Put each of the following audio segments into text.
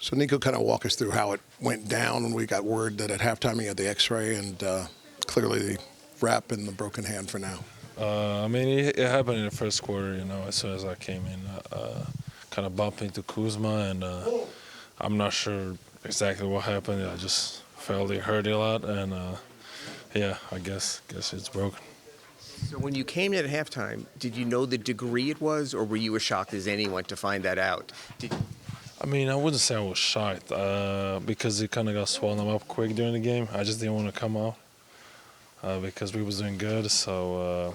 So, Nico, kind of walk us through how it went down when we got word that at halftime he had the X-ray and clearly the wrap and the broken hand for now. I mean, it happened in the first quarter, as soon as I came in. Kind of bumped into Kuzma, and I'm not sure exactly what happened. I just felt it hurt a lot, and yeah, I guess it's broken. So when you came in at halftime, did you know the degree it was, or were you as shocked as anyone to find that out? I mean, I wouldn't say I was shocked because it kind of got swollen up quick during the game. I just didn't want to come out because we was doing good. So,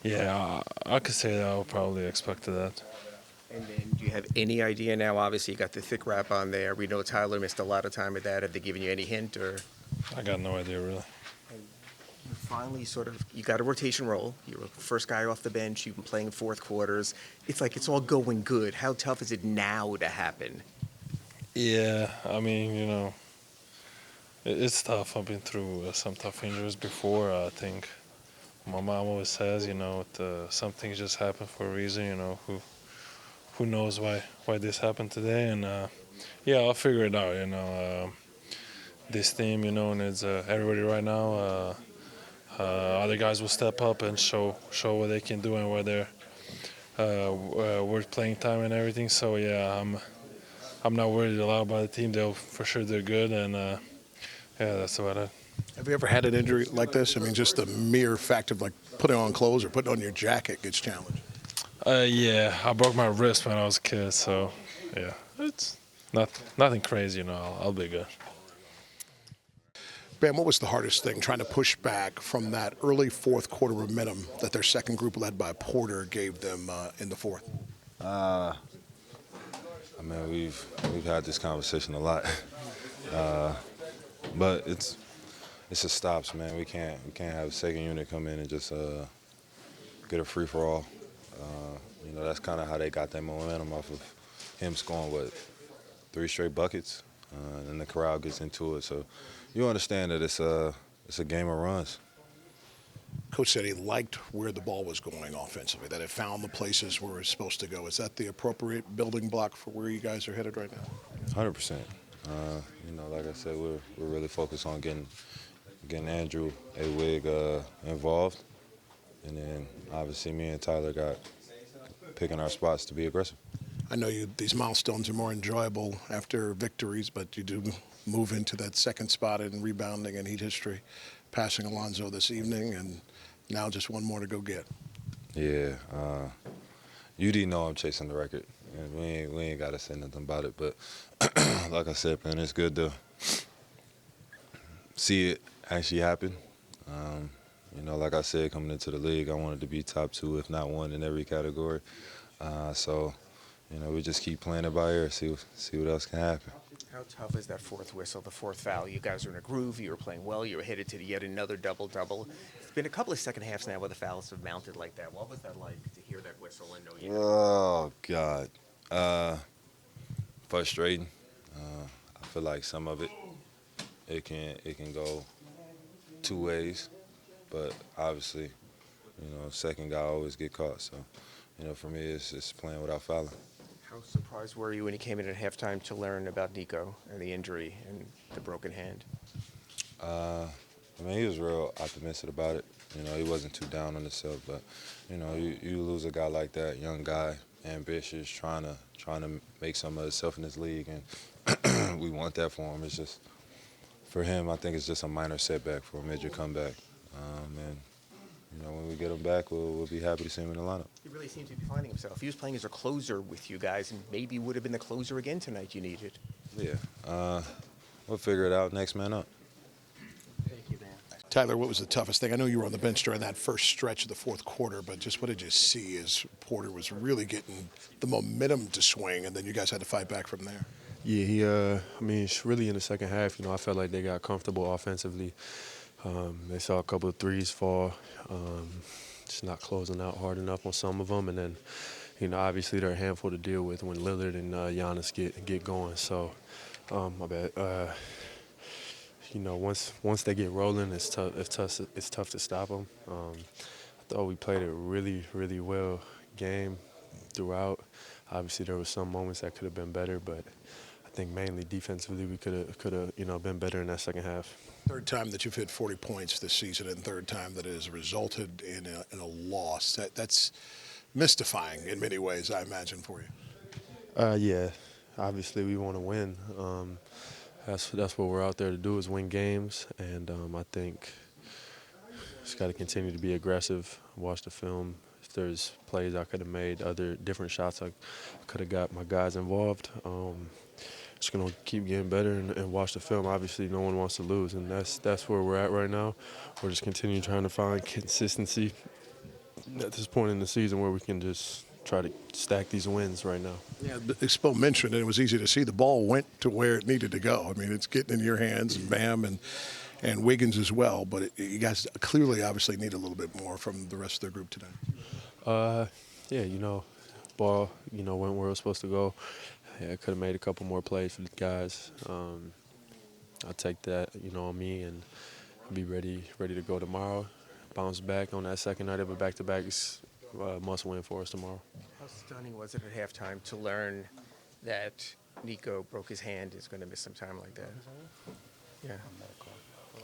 yeah, I could say that I probably expected that. And then do you have any idea now? Obviously, you got the thick wrap on there. We know Tyler missed a lot of time with that. Have they given you any hint, or? I got no idea, really. You finally you got a rotation role. You're the first guy off the bench. You've been playing fourth quarters. It's like it's all going good. How tough is it now to happen? Yeah, I mean, it's tough. I've been through some tough injuries before. I think my mom always says, some things just happen for a reason. Who knows why this happened today? And yeah, I'll figure it out. This team, needs everybody right now. Other guys will step up and show what they can do and where they're worth playing time and everything. So yeah, I'm not worried a lot about the team. They'll for sure do good, and yeah, that's about it. Have you ever had an injury like this? I mean, just the mere fact of like putting on clothes or putting on your jacket gets challenged. Yeah, I broke my wrist when I was a kid, so yeah, it's nothing crazy. I'll be good. Bam, what was the hardest thing trying to push back from that early fourth quarter momentum that their second group led by Porter gave them in the fourth? I mean, we've had this conversation a lot, but it's a stops, man. We can't have a second unit come in and just get a free for all. That's kind of how they got that momentum off of him scoring 3 straight buckets, and the crowd gets into it. So you understand that it's a game of runs. Coach said he liked where the ball was going offensively, that it found the places where it's supposed to go. Is that the appropriate building block for where you guys are headed right now? 100%. Like I said, we're really focused on getting Andrew Awig involved, and then obviously me and Tyler got picking our spots to be aggressive. I know these milestones are more enjoyable after victories, but you do move into that second spot in rebounding and heat history, passing Alonzo this evening, and now just one more to go get. Yeah, UD know I'm chasing the record, and we ain't got to say nothing about it. But like I said, man, it's good to see it actually happen. Like I said, coming into the league, I wanted to be top 2, if not 1, in every category. So we just keep playing it by ear, see what else can happen. How tough is that fourth whistle, the fourth foul? You guys are in a groove. You were playing well. You were headed to yet another double-double. It's been a couple of second halves now where the fouls have mounted like that. What was that like to hear that whistle and know you? Oh God, frustrating. I feel like some of it can go 2 ways, but obviously, second guy always get caught. So, for me, it's just playing without fouling. How surprised were you when you came in at halftime to learn about Nico and the injury and the broken hand? He was real optimistic about it. He wasn't too down on himself, but you lose a guy like that, young guy, ambitious, trying to make some of himself in this league, and we want that for him. It's just for him, I think it's just a minor setback for a major comeback, and when we get him back, we'll be happy to see him in the lineup. He really seems to be finding himself. He was playing as a closer with you guys, and maybe would have been the closer again tonight you needed. Yeah, we'll figure it out. Next man up. Thank you, man. Tyler, what was the toughest thing? I know you were on the bench during that first stretch of the fourth quarter, but just what did you see as Porter was really getting the momentum to swing, and then you guys had to fight back from there? Yeah, it's really in the second half, I felt like they got comfortable offensively. They saw a couple of threes fall, just not closing out hard enough on some of them. And then, obviously they're a handful to deal with when Lillard and Giannis get going. So, my bad. Once they get rolling, it's tough to stop them. I thought we played a really, really well game throughout. Obviously, there were some moments that could have been better, but I think mainly defensively we could have been better in that second half. Third time that you've hit 40 points this season, and third time that it has resulted in a loss. That's mystifying in many ways, I imagine, for you. Yeah, obviously we want to win. That's what we're out there to do, is win games, and I think just got to continue to be aggressive, watch the film. If there's plays I could have made, other different shots I could have got my guys involved. Just gonna keep getting better and watch the film. Obviously, no one wants to lose, and that's where we're at right now. We're just continuing trying to find consistency at this point in the season where we can just try to stack these wins right now. Yeah, Spo mentioned it was easy to see the ball went to where it needed to go. I mean, it's getting in your hands, and Bam and Wiggins as well. But you guys clearly, obviously, need a little bit more from the rest of the group today. Yeah, ball, went where it was supposed to go. Yeah, I could have made a couple more plays for the guys. I'll take that, on me, and be ready to go tomorrow. Bounce back on that second night of a back-to-back is must win for us tomorrow. How stunning was it at halftime to learn that Nico broke his hand, is going to miss some time like that? Yeah.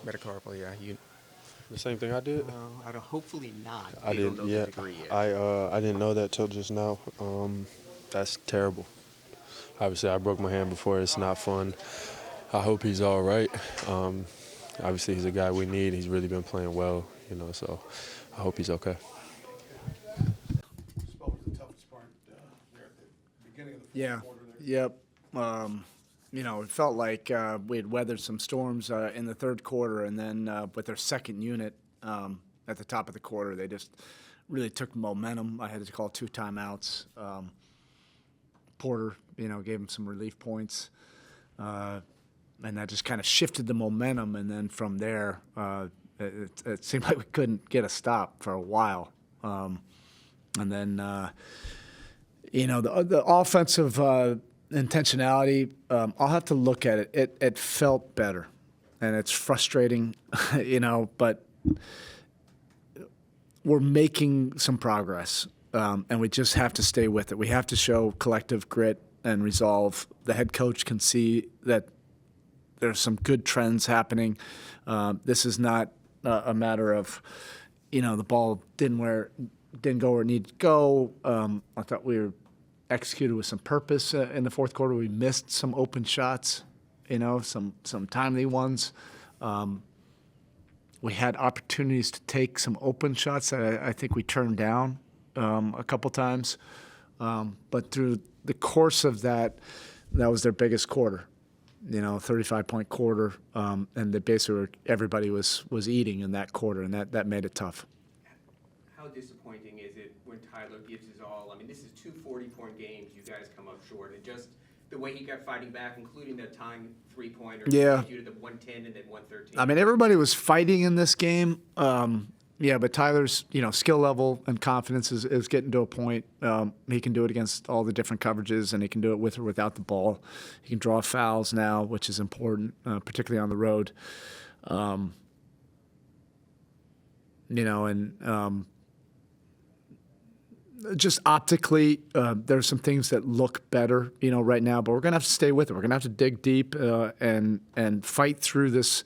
Metacarpal, yeah. The same thing I did? I don't. Hopefully not. I They don't didn't. know the Yeah, degree yet. I didn't know that till just now. That's terrible. Obviously, I broke my hand before. It's not fun. I hope he's all right. Obviously, he's a guy we need. He's really been playing well, so I hope he's okay. Yeah. Yep. It felt like we had weathered some storms in the third quarter, and then with their second unit at the top of the quarter, they just really took momentum. I had to call 2 timeouts. Porter, gave him some relief points, and that just kind of shifted the momentum. And then from there, it seemed like we couldn't get a stop for a while. And then, the offensive intentionality, I'll have to look at it. It felt better, and it's frustrating, but we're making some progress. And we just have to stay with it. We have to show collective grit and resolve. The head coach can see that there's some good trends happening. This is not a matter of, the ball didn't go where it needed to go. I thought we were executed with some purpose in the fourth quarter. We missed some open shots, some timely ones. We had opportunities to take some open shots that I think we turned down a couple times. But through the course of that was their biggest quarter, 35-point quarter. And basically everybody was eating in that quarter, and that made it tough. How disappointing is it when Tyler gives his all? I mean, this is 2 40-point games. You guys come up short, and just the way he kept fighting back, including that tying 3-pointer. Yeah. You to the 110 and then 113. I mean, everybody was fighting in this game. But Tyler's, skill level and confidence is getting to a point. He can do it against all the different coverages, and he can do it with or without the ball. He can draw fouls now, which is important, particularly on the road. Just optically, there's some things that look better, right now. But we're gonna have to stay with it. We're gonna have to dig deep and fight through this,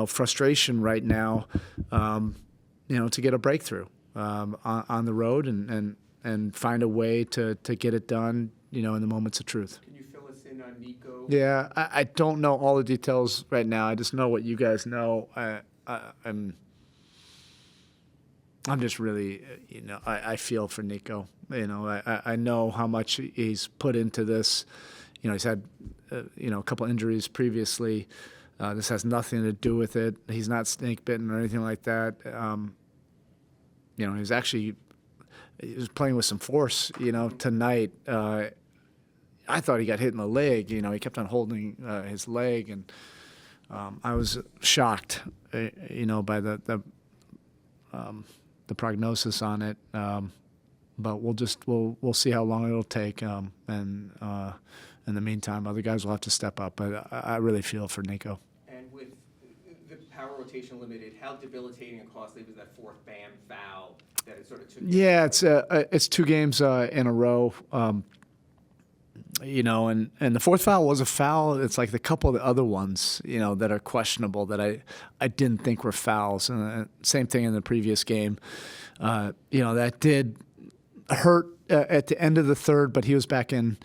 frustration right now. To get a breakthrough on the road and find a way to get it done, in the moments of truth. Can you fill us in on Nico? Yeah, I don't know all the details right now. I just know what you guys know. I'm just really, I feel for Nico. I know how much he's put into this. He's had, a couple injuries previously. This has nothing to do with it. He's not snake bitten or anything like that. He was playing with some force, tonight. I thought he got hit in the leg. He kept on holding his leg, and I was shocked, by the prognosis on it. But we'll see how long it'll take. And in the meantime, other guys will have to step up. But I really feel for Nico. And with the power rotation limited, how debilitating and costly was that fourth Bam foul that it sort of took? Yeah, it's 2 games in a row. and the fourth foul was a foul. It's like the couple of the other ones, that are questionable that I didn't think were fouls. And same thing in the previous game. That did hurt at the end of the third, but he was back in,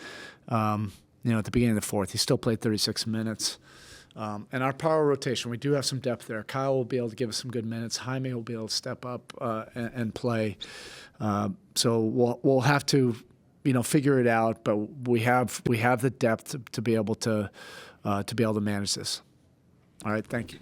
at the beginning of the fourth. He still played 36 minutes. And our power rotation, we do have some depth there. Kyle will be able to give us some good minutes. Jaime will be able to step up and play. So we'll have to, figure it out. But we have the depth to be able to manage this. All right, thank you.